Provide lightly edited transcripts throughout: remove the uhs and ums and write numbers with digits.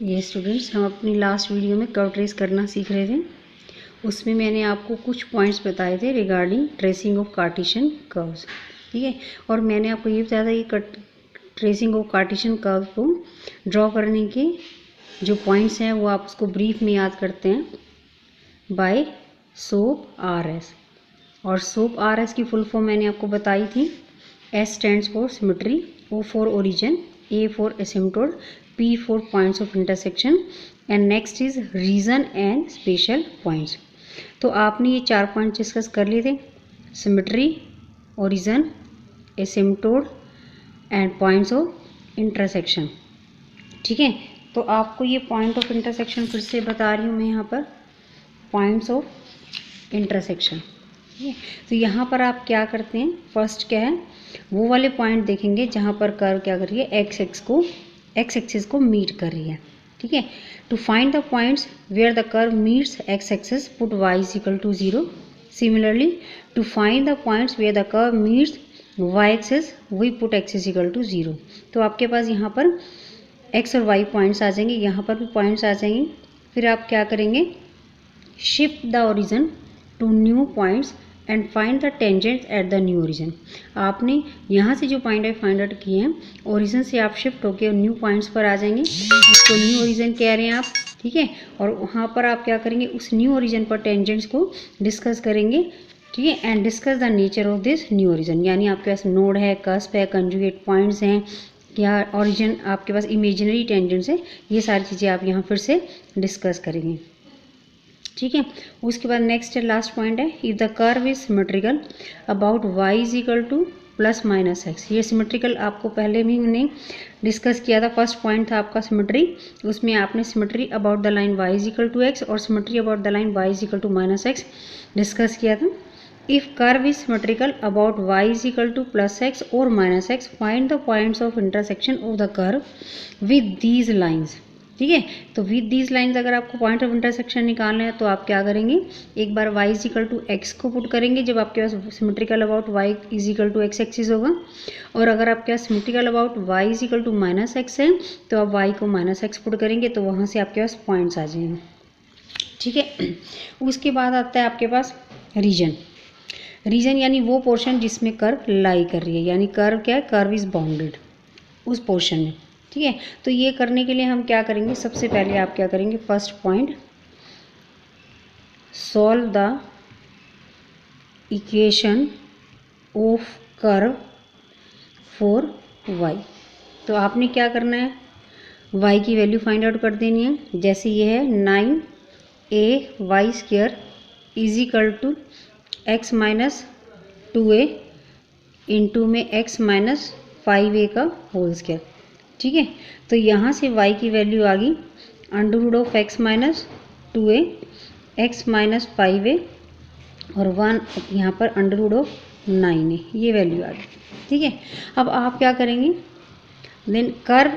ये स्टूडेंट्स, हम अपनी लास्ट वीडियो में कर्व ट्रेस करना सीख रहे थे। उसमें मैंने आपको कुछ पॉइंट्स बताए थे regarding tracing of Cartesian curves, ठीक है। और मैंने आपको ये बताया था कि ट्रेसिंग ऑफ कार्टेशियन कर्व को ड्रॉ करने के जो पॉइंट्स हैं वो आप उसको ब्रीफ में याद करते हैं बाय सोप आर एस। और सोप आर एस की फुल फॉर्म मैंने आपको बताई थी। S stands for symmetry, O for origin, A for asymptote, P for points of intersection and next is region and spatial points। तो आपने ये 4 point discuss कर लिए थे, symmetry, origin, asymptote and points of intersection, ठीक है। तो आपको ये पॉइंट ऑफ इंटरसेक्शन फिर से बता रही हूँ मैं यहाँ पर, पॉइंट्स ऑफ इंटरसेक्शन, ठीक है। तो यहाँ पर आप क्या करते हैं, फर्स्ट क्या है, वो वाले पॉइंट देखेंगे जहाँ पर कर्व क्या कर रही है, एक्स एक्सिस को मीट कर रही है, ठीक है। To find the points where the curve meets x axis put y is equal to 0। Similarly to find the points where the curve meets y axis we put x is equal to 0। तो आपके पास यहाँ पर x और y points आ जाएंगे, यहाँ पर भी points आ जाएंगे। फिर आप क्या करेंगे, shift the origin to new points and find the tangents at the new origin. आपने यहाँ से जो पॉइंट है फाइंड आउट किए हैं, ओरिजिन से आप शिफ्ट होकर न्यू पॉइंट्स पर आ जाएंगे, उसको न्यू ओरिजिन कह रहे हैं आप, ठीक है। और वहाँ पर आप क्या करेंगे, उस न्यू ओरिजिन पर टेंजेंट्स को डिस्कस करेंगे, ठीक है। And discuss the nature of this new origin, यानी आपके पास नोड है, कस्प है, कंजुगेट पॉइंट्स हैं, या ओरिजिन आपके पास इमेजिनरी टेंजेंट्स है, ये सारी चीज़ें आप यहाँ फिर से डिस्कस करेंगे, ठीक है। उसके बाद नेक्स्ट है, लास्ट पॉइंट है, if the curve is symmetrical about y is equal to plus minus x. ये सिमेट्रिकल आपको पहले भी मैंने डिस्कस किया था, फर्स्ट पॉइंट था आपका सिमेट्री, उसमें आपने symmetry about the line y is equal to x और symmetry about the line y is equal to minus x discuss किया था। If curve is symmetrical about y is equal to plus x और minus x, find the points of intersection of the curve with these lines, ठीक है। तो with these lines अगर आपको point of intersection निकालना है तो आप क्या करेंगे, एक बार y is equal to x को पुट करेंगे जब आपके पास symmetrical about y is equal to x axis होगा, और अगर आपके पास symmetrical about y is equal to minus x है तो आप y को माइनस एक्स पुट करेंगे, तो वहाँ से आपके पास पॉइंट्स आ जाएंगे, ठीक है। उसके बाद आता है आपके पास रीजन। रीजन यानी वो पोर्शन जिसमें कर्व लाई कर रही है, यानी कर्व क्या है, कर्व इज बाउंडेड उस पोर्शन में, ठीक है। तो ये करने के लिए हम क्या करेंगे, सबसे पहले आप क्या करेंगे, first point, solve the equation of curve for y। तो आपने क्या करना है, y की वैल्यू फाइंड आउट कर देनी है। जैसे ये है 9ay² is equal to x minus 2a into में x माइनस 5a का होल स्क्वायर, ठीक है। तो यहाँ से y की वैल्यू आ गई under root of x minus 2a, x minus 5a और 1 यहाँ पर अंडर रूट ऑफ 9a, ये वैल्यू आ गई, ठीक है। अब आप क्या करेंगे, देन कर्व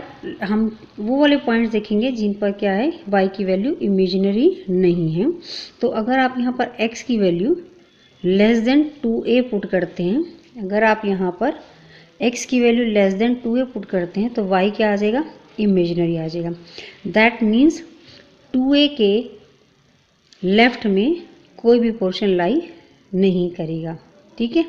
हम वो वाले पॉइंट्स देखेंगे जिन पर क्या है, y की वैल्यू इमेजिनरी नहीं है। तो अगर आप यहाँ पर x की value less than 2a put करते हैं, अगर आप यहाँ पर x की value less than 2a put करते हैं तो y क्या आ जाएगा, इमेजिनरी आ जाएगा। दैट मीन्स 2a के लेफ्ट में कोई भी पोर्शन लाई नहीं करेगा, ठीक है।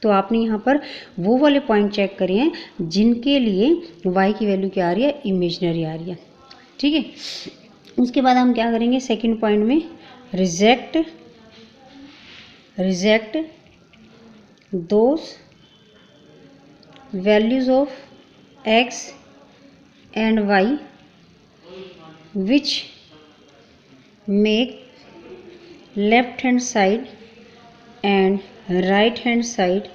तो आपने यहाँ पर वो वाले पॉइंट चेक करे हैं जिनके लिए y की वैल्यू क्या आ रही है, इमेजिनरी आ रही है, ठीक है। उसके बाद हम क्या करेंगे, सेकंड पॉइंट में reject those values of x and y which make left hand side and right hand side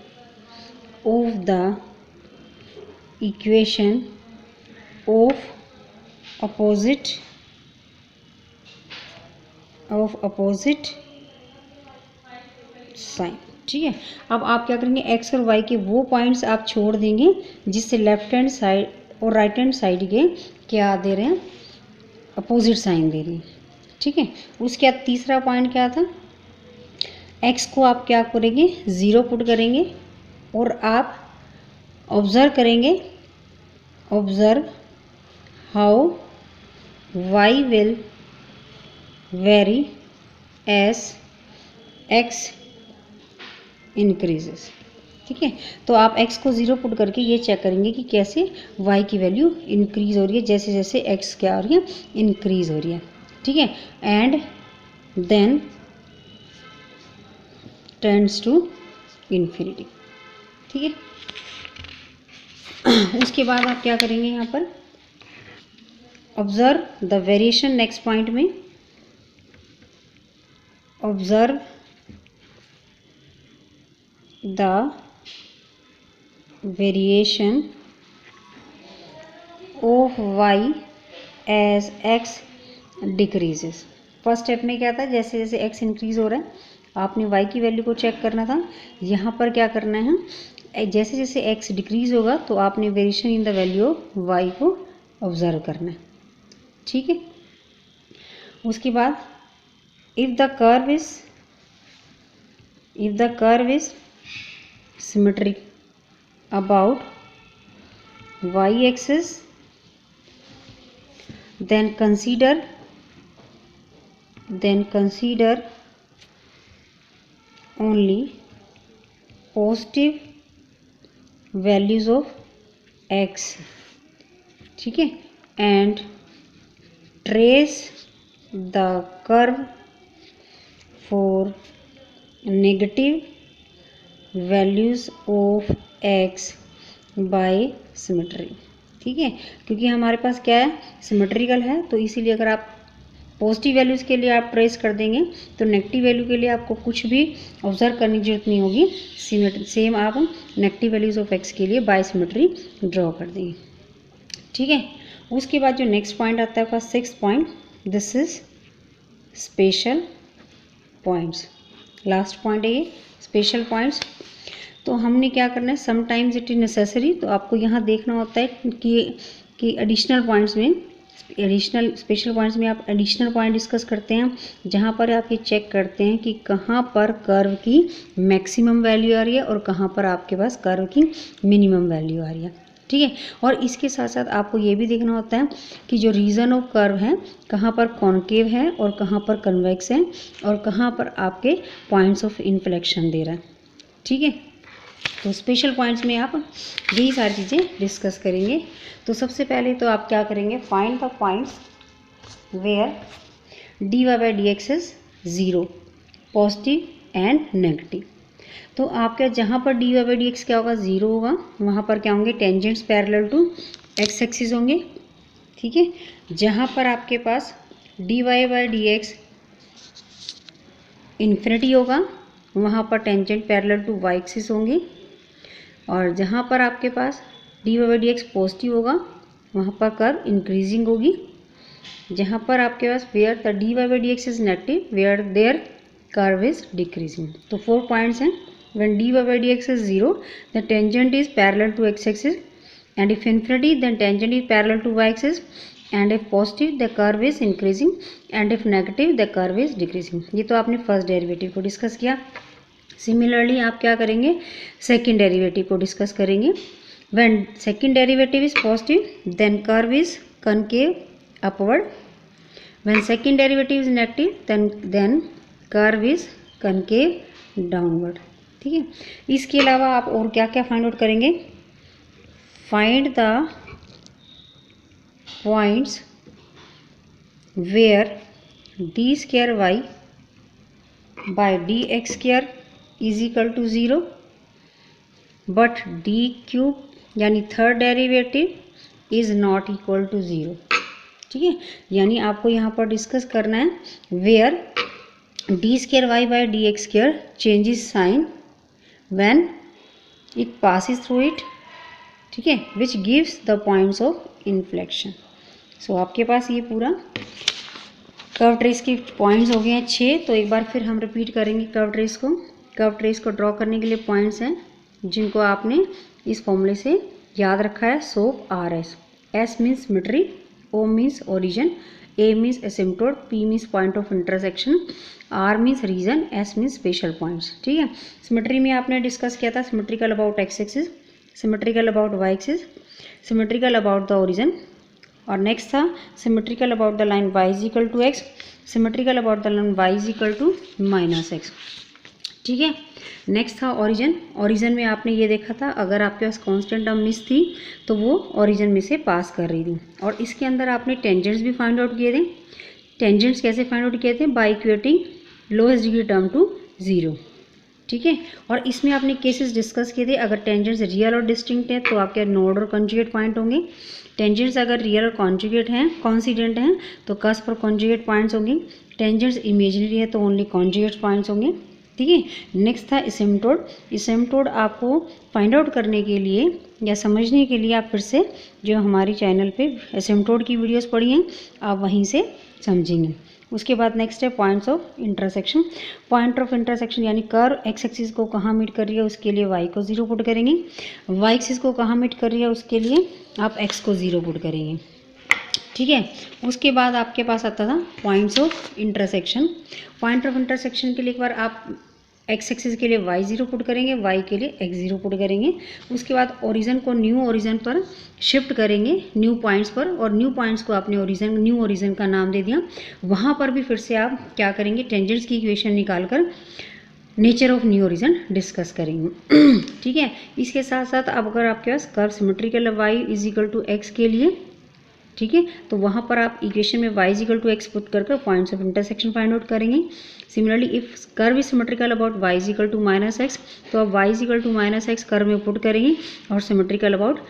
of the equation of opposite sine, ठीक है। अब आप क्या करेंगे, x और y के वो पॉइंट्स आप छोड़ देंगे जिससे लेफ्ट हैंड साइड और राइट हैंड साइड के क्या दे रहे हैं, अपोजिट साइन दे रहे हैं, ठीक है। उसके बाद तीसरा पॉइंट क्या था, x को आप क्या करेंगे, 0 पुट करेंगे और आप ऑब्जर्व करेंगे, observe how y will vary as x increases। ठीक है, तो आप x को 0 पुट करके ये चेक करेंगे कि कैसे y की वैल्यू इंक्रीज हो रही है जैसे जैसे x क्या हो रही है, इंक्रीज हो रही है। ठीक है, and then tends to infinity. ठीक है, उसके बाद आप क्या करेंगे, यहाँ पर observe the variation. Next point में observe the variation of y as x decreases. First step में क्या था, जैसे जैसे x इंक्रीज हो रहा है आपने y की वैल्यू को चेक करना था। यहाँ पर क्या करना है, जैसे जैसे x डिक्रीज होगा तो आपने variation in the value of y को ऑब्जर्व करना है। ठीक है, उसके बाद if the curve is symmetric about y axis, then consider only positive values of x। ठीक है, and trace the curve for negative values of x by symmetry। ठीक है, क्योंकि हमारे पास क्या है, सिमेट्रिकल है, तो इसीलिए अगर आप पॉजिटिव वैल्यूज़ के लिए आप ट्रेस कर देंगे तो नेगेटिव वैल्यू के लिए आपको कुछ भी ऑब्जर्व करने की जरूरत नहीं होगी। सेम आप नेगेटिव वैल्यूज़ ऑफ एक्स के लिए बाय सिमेट्री ड्रॉ कर देंगे। ठीक है, उसके बाद जो नेक्स्ट पॉइंट आता है आपका 6th point, this is special points. Last point है ये, स्पेशल पॉइंट्स। तो हमने क्या करना है, समटाइम्स इट इज नेसेसरी, तो आपको यहाँ देखना होता है कि एडिशनल पॉइंट्स में, एडिशनल स्पेशल पॉइंट्स में आप एडिशनल पॉइंट डिस्कस करते हैं, जहाँ पर आप ये चेक करते हैं कि कहाँ पर कर्व की मैक्सिमम वैल्यू आ रही है और कहाँ पर आपके पास कर्व की मिनिमम वैल्यू आ रही है। ठीक है, और इसके साथ साथ आपको ये भी देखना होता है कि जो रीजन ऑफ कर्व है कहाँ पर कॉन्केव है और कहाँ पर कन्वेक्स है और कहाँ पर आपके पॉइंट्स ऑफ इन्फ्लेक्शन दे रहा है। ठीक है, तो स्पेशल पॉइंट्स में आप यही सारी चीज़ें डिस्कस करेंगे। तो सबसे पहले तो आप क्या करेंगे, find the points where dy by d x is 0, positive and negative. तो आपका जहाँ पर dy बाई डी एक्स क्या होगा, 0 होगा, वहाँ पर क्या होंगे, tangents parallel to x axis होंगे। ठीक है, जहाँ पर आपके पास dy by d x infinity होगा वहाँ पर tangent parallel to y axis होंगे, और जहाँ पर आपके पास dy by d x positive होगा वहाँ पर कर्व इंक्रीजिंग होगी। जहाँ पर आपके पास where the dy by d x is negative where there curve is decreasing. तो 4 पॉइंट्स हैं। When dy by d x is 0 the tangent is parallel to x axis, and if infinity then tangent is parallel to y axis, and if positive the curve is increasing, and if negative the curve is decreasing. ये तो आपने first derivative को discuss किया। Similarly आप क्या करेंगे, second derivative को discuss करेंगे। When second derivative is positive then curve is concave upward, when second derivative is negative then curve is concave downward. ठीक है, इसके अलावा आप और क्या क्या फाइंड आउट करेंगे, find the points where d square y by d x square is equal to 0 but d cube यानी third derivative is not equal to 0। ठीक है, यानी आपको यहाँ पर डिस्कस करना है where d square y by d x square changes sign when it passes through it. ठीक है, which gives the points of inflection. So आपके पास ये पूरा कर्व ट्रेस के पॉइंट्स हो गए हैं 6। तो एक बार फिर हम रिपीट करेंगे कर्व ट्रेस को। कर्व ट्रेस को ड्रॉ करने के लिए पॉइंट्स हैं जिनको आपने इस फॉर्मूले से याद रखा है, SOAP R S. S means symmetry, O means origin, A means asymptote, P means point of intersection, R means region, S means special points. ठीक है, सिमेट्री में आपने डिस्कस किया था symmetrical about x axis, symmetrical about y axis, symmetrical about the origin, और next था symmetrical about the line y is equal to x, symmetrical about the line y is equal to minus x. ठीक है, next था origin. Origin में आपने ये देखा था अगर आपके पास कांस्टेंट टर्म मिस थी तो वो ओरिजिन में से पास कर रही थी। और इसके अंदर आपने टेंजेंट्स भी फाइंड आउट किए थे। टेंजेंट्स कैसे फाइंड आउट किए थे? By equating lowest degree term to 0। ठीक है, और इसमें आपने केसेस डिस्कस किए थे। अगर टेंजेंट्स रियल और डिस्टिंक्ट है तो आपके नोड और कॉन्जुगेट पॉइंट होंगे। टेंजेंट्स अगर रियल और कॉन्जुगेट हैं, कॉन्सिडेंट हैं, तो कस्प और कॉन्जुगेट पॉइंट्स होंगे। टेंजेंट्स इमेजिनरी है तो ओनली कॉन्जुगेट पॉइंट्स होंगे। ठीक है, नेक्स्ट था एसिम्पटोड। एसिम्पटोड आपको फाइंड आउट करने के लिए या समझने के लिए आप फिर से जो हमारी चैनल पे एसिम्पटोड की वीडियोस पढ़ी हैं आप वहीं से समझेंगे। उसके बाद नेक्स्ट है points of intersection. Point of intersection यानी कर्व एक्स एक्सिस को कहाँ मीट कर रही है उसके लिए वाई को 0 पुट करेंगे, वाई एक्सिस को कहाँ मीट कर रही है उसके लिए आप एक्स को 0 पुट करेंगे। ठीक है, उसके बाद आपके पास आता था points of intersection. Point of intersection के लिए एक बार आप एक्स एक्सिस के लिए y 0 पुट करेंगे, y के लिए x 0 पुट करेंगे। उसके बाद ओरिजिन को न्यू ओरिजिन पर शिफ्ट करेंगे न्यू पॉइंट्स पर, और न्यू पॉइंट्स को आपने ओरिजिन न्यू ओरिजिन का नाम दे दिया। वहाँ पर भी फिर से आप क्या करेंगे? टेंजेंट्स की इक्वेशन निकालकर nature of new origin discuss करेंगे। ठीक है, इसके साथ साथ अब अगर आपके पास curve symmetrical y is equal to x के लिए, ठीक है, तो वहाँ पर आप इक्वेशन में y is equal to x put कर points of intersection find out करेंगे। Similarly if curve is symmetrical about y is equal to minus x, तो आप y is equal to minus x curve में put करेंगे और symmetrical about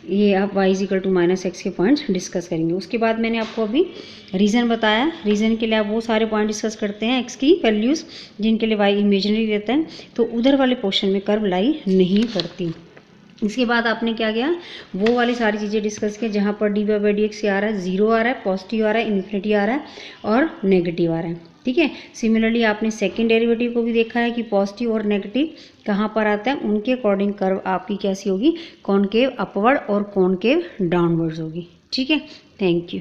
ये आप y is equal to minus x के points discuss करेंगे। उसके बाद मैंने आपको अभी रीज़न बताया। रीज़न के लिए आप वो सारे पॉइंट डिस्कस करते हैं x की वैल्यूज़ जिनके लिए y इमेजिनरी रहता है, तो उधर वाले पोर्शन में कर्व लाई नहीं करती। इसके बाद आपने क्या किया? वो वाली सारी चीज़ें डिस्कस की जहाँ पर dy/dx आ रहा है 0 आ रहा है, पॉजिटिव आ रहा है, इन्फिनिटी आ रहा है और नेगेटिव आ रहा है। ठीक है, सिमिलरली आपने सेकंड डेरिवेटिव को भी देखा है कि पॉजिटिव और नेगेटिव कहाँ पर आता है, उनके अकॉर्डिंग कर्व आपकी कैसी होगी? कॉनकेव अपवर्ड और कॉनकेव डाउनवर्ड्स होगी। ठीक है, थैंक यू।